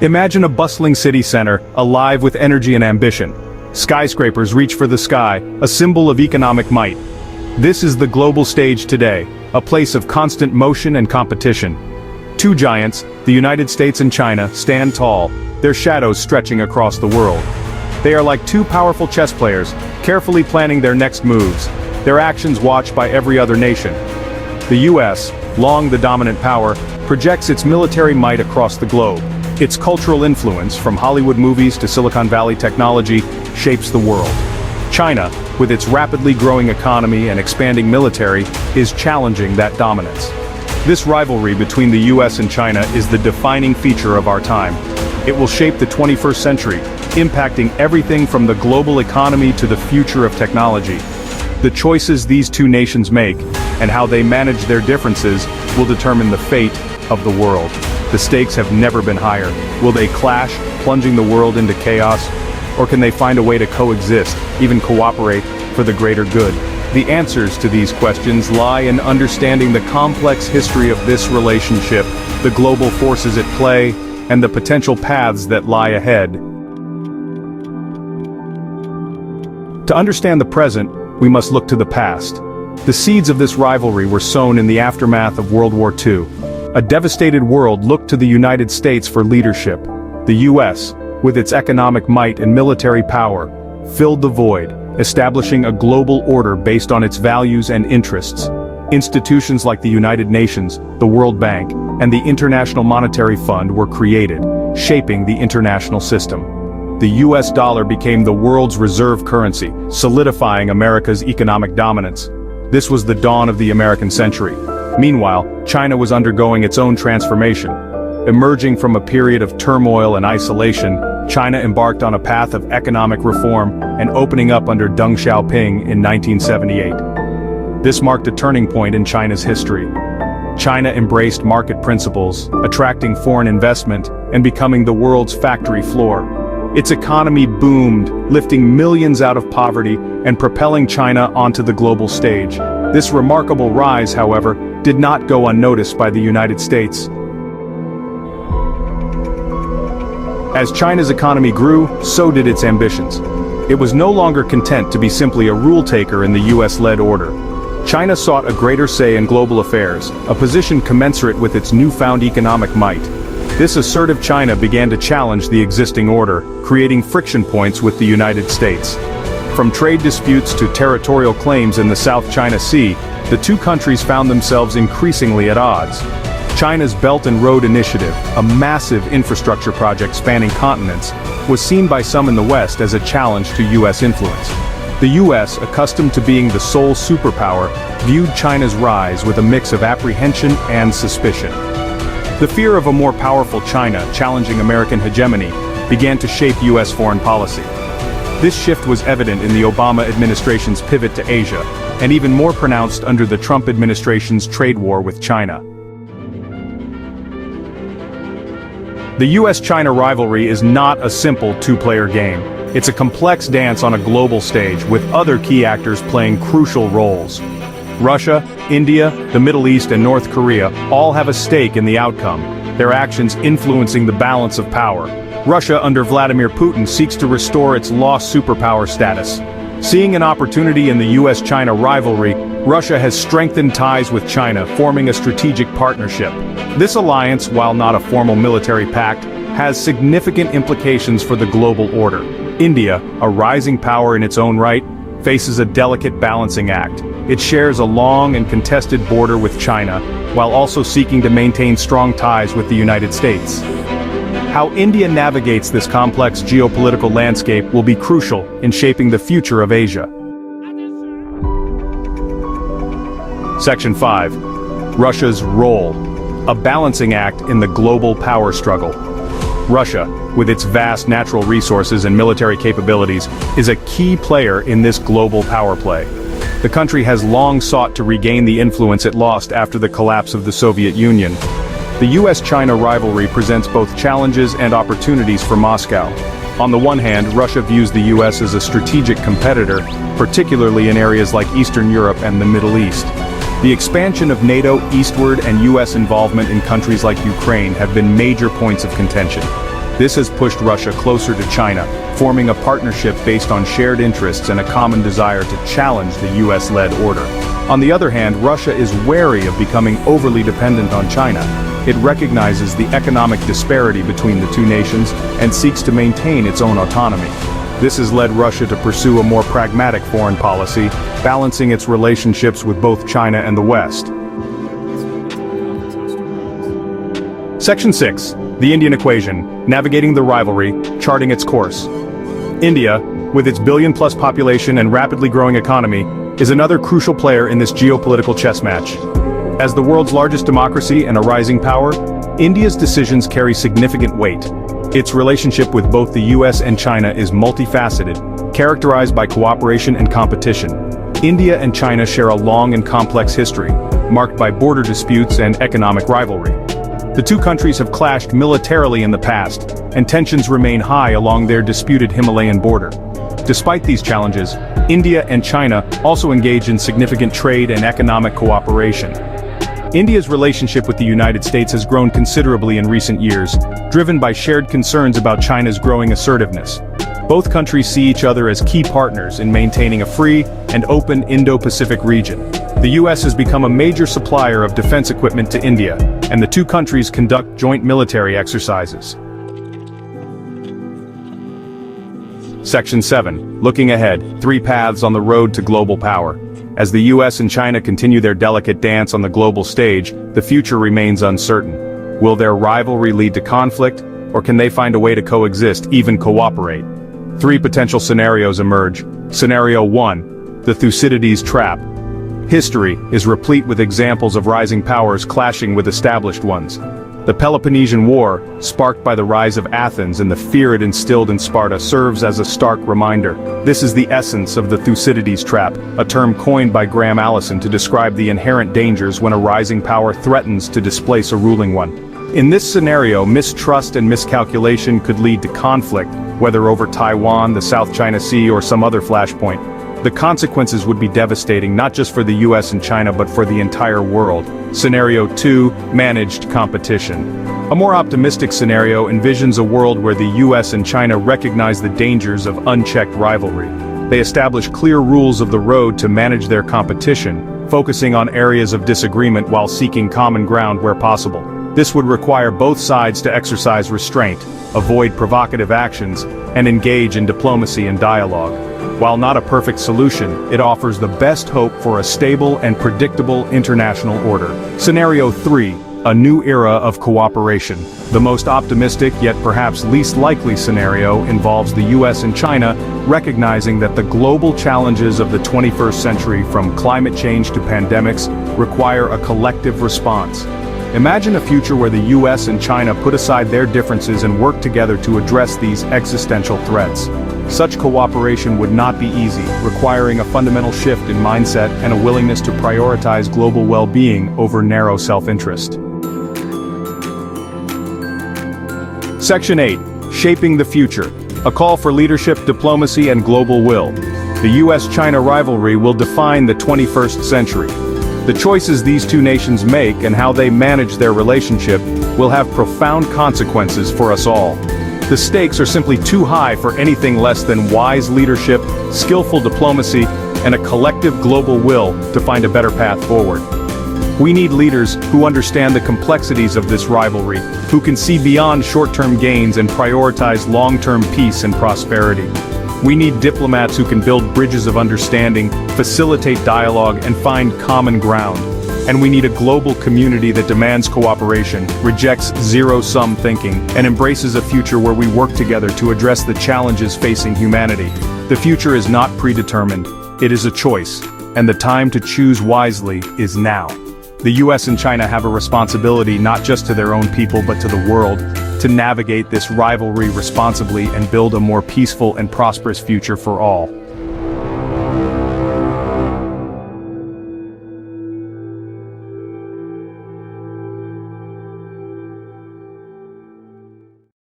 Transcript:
Imagine a bustling city center, alive with energy and ambition. Skyscrapers reach for the sky, a symbol of economic might. This is the global stage today, a place of constant motion and competition. Two giants, the United States and China, stand tall, their shadows stretching across the world. They are like two powerful chess players, carefully planning their next moves, their actions watched by every other nation. The US, long the dominant power, projects its military might across the globe. Its cultural influence, from Hollywood movies to Silicon Valley technology, shapes the world. China, with its rapidly growing economy and expanding military, is challenging that dominance. This rivalry between the US and China is the defining feature of our time. It will shape the 21st century, impacting everything from the global economy to the future of technology. The choices these two nations make, and how they manage their differences, will determine the fate of the world. The stakes have never been higher. Will they clash, plunging the world into chaos? Or can they find a way to coexist, even cooperate, for the greater good? The answers to these questions lie in understanding the complex history of this relationship, the global forces at play, and the potential paths that lie ahead. To understand the present, we must look to the past. The seeds of this rivalry were sown in the aftermath of World War II. A devastated world looked to the United States for leadership. The US, with its economic might and military power, filled the void, establishing a global order based on its values and interests. Institutions like the United Nations, the World Bank, and the International Monetary Fund were created, shaping the international system. The US dollar became the world's reserve currency, solidifying America's economic dominance. This was the dawn of the American century. Meanwhile, China was undergoing its own transformation. Emerging from a period of turmoil and isolation, China embarked on a path of economic reform and opening up under Deng Xiaoping in 1978. This marked a turning point in China's history. China embraced market principles, attracting foreign investment and becoming the world's factory floor. Its economy boomed, lifting millions out of poverty and propelling China onto the global stage. This remarkable rise, however, did not go unnoticed by the United States. As China's economy grew, so did its ambitions. It was no longer content to be simply a rule-taker in the US-led order. China sought a greater say in global affairs, a position commensurate with its newfound economic might. This assertive China began to challenge the existing order, creating friction points with the United States. From trade disputes to territorial claims in the South China Sea, the two countries found themselves increasingly at odds. China's Belt and Road Initiative, a massive infrastructure project spanning continents, was seen by some in the West as a challenge to US influence. The US, accustomed to being the sole superpower, viewed China's rise with a mix of apprehension and suspicion. The fear of a more powerful China challenging American hegemony began to shape US foreign policy. This shift was evident in the Obama administration's pivot to Asia, and even more pronounced under the Trump administration's trade war with China. The US-China rivalry is not a simple two-player game. It's a complex dance on a global stage, with other key actors playing crucial roles. Russia, India, the Middle East, and North Korea all have a stake in the outcome, their actions influencing the balance of power. Russia under Vladimir Putin seeks to restore its lost superpower status. Seeing an opportunity in the US-China rivalry, Russia has strengthened ties with China, forming a strategic partnership. This alliance, while not a formal military pact, has significant implications for the global order. India, a rising power in its own right, faces a delicate balancing act. It shares a long and contested border with China, while also seeking to maintain strong ties with the United States. How India navigates this complex geopolitical landscape will be crucial in shaping the future of Asia. Section 5. Russia's role. A balancing act in the global power struggle. Russia, with its vast natural resources and military capabilities, is a key player in this global power play. The country has long sought to regain the influence it lost after the collapse of the Soviet Union. The US-China rivalry presents both challenges and opportunities for Moscow. On the one hand, Russia views the US as a strategic competitor, particularly in areas like Eastern Europe and the Middle East. The expansion of NATO eastward and US involvement in countries like Ukraine have been major points of contention. This has pushed Russia closer to China, forming a partnership based on shared interests and a common desire to challenge the US-led order. On the other hand, Russia is wary of becoming overly dependent on China. It recognizes the economic disparity between the two nations and seeks to maintain its own autonomy. This has led Russia to pursue a more pragmatic foreign policy, balancing its relationships with both China and the West. Section 6. The Indian Equation, Navigating the Rivalry, Charting its Course. India, with its billion-plus population and rapidly growing economy, is another crucial player in this geopolitical chess match. As the world's largest democracy and a rising power, India's decisions carry significant weight. Its relationship with both the US and China is multifaceted, characterized by cooperation and competition. India and China share a long and complex history, marked by border disputes and economic rivalry. The two countries have clashed militarily in the past, and tensions remain high along their disputed Himalayan border. Despite these challenges, India and China also engage in significant trade and economic cooperation. India's relationship with the United States has grown considerably in recent years, driven by shared concerns about China's growing assertiveness. Both countries see each other as key partners in maintaining a free and open Indo-Pacific region. The US has become a major supplier of defense equipment to India, and the two countries conduct joint military exercises. Section 7. Looking ahead, 3 paths on the road to global power. As the US and China continue their delicate dance on the global stage, the future remains uncertain. Will their rivalry lead to conflict, or can they find a way to coexist, even cooperate? 3 potential scenarios emerge. Scenario 1. The Thucydides trap. History is replete with examples of rising powers clashing with established ones. The Peloponnesian War, sparked by the rise of Athens and the fear it instilled in Sparta, serves as a stark reminder. This is the essence of the Thucydides trap, a term coined by Graham Allison to describe the inherent dangers when a rising power threatens to displace a ruling one. In this scenario, mistrust and miscalculation could lead to conflict, whether over Taiwan, the South China Sea, or some other flashpoint. The consequences would be devastating not just for the US and China but for the entire world. Scenario 2. Managed competition. A more optimistic scenario envisions a world where the US and China recognize the dangers of unchecked rivalry. They establish clear rules of the road to manage their competition, focusing on areas of disagreement while seeking common ground where possible. This would require both sides to exercise restraint, avoid provocative actions, and engage in diplomacy and dialogue. While not a perfect solution, it offers the best hope for a stable and predictable international order. Scenario 3. A new era of cooperation. The most optimistic yet perhaps least likely scenario involves the US and China recognizing that the global challenges of the 21st century, from climate change to pandemics, require a collective response. Imagine a future where the US and China put aside their differences and work together to address these existential threats. Such cooperation would not be easy, requiring a fundamental shift in mindset and a willingness to prioritize global well-being over narrow self-interest. Section 8. Shaping the Future. A call for leadership, diplomacy, and global will. The US-China rivalry will define the 21st century. The choices these two nations make and how they manage their relationship will have profound consequences for us all. The stakes are simply too high for anything less than wise leadership, skillful diplomacy, and a collective global will to find a better path forward. We need leaders who understand the complexities of this rivalry, who can see beyond short-term gains and prioritize long-term peace and prosperity. We need diplomats who can build bridges of understanding, facilitate dialogue, and find common ground. And we need a global community that demands cooperation, rejects zero-sum thinking, and embraces a future where we work together to address the challenges facing humanity. The future is not predetermined, it is a choice, and the time to choose wisely is now. The US and China have a responsibility not just to their own people but to the world, to navigate this rivalry responsibly and build a more peaceful and prosperous future for all.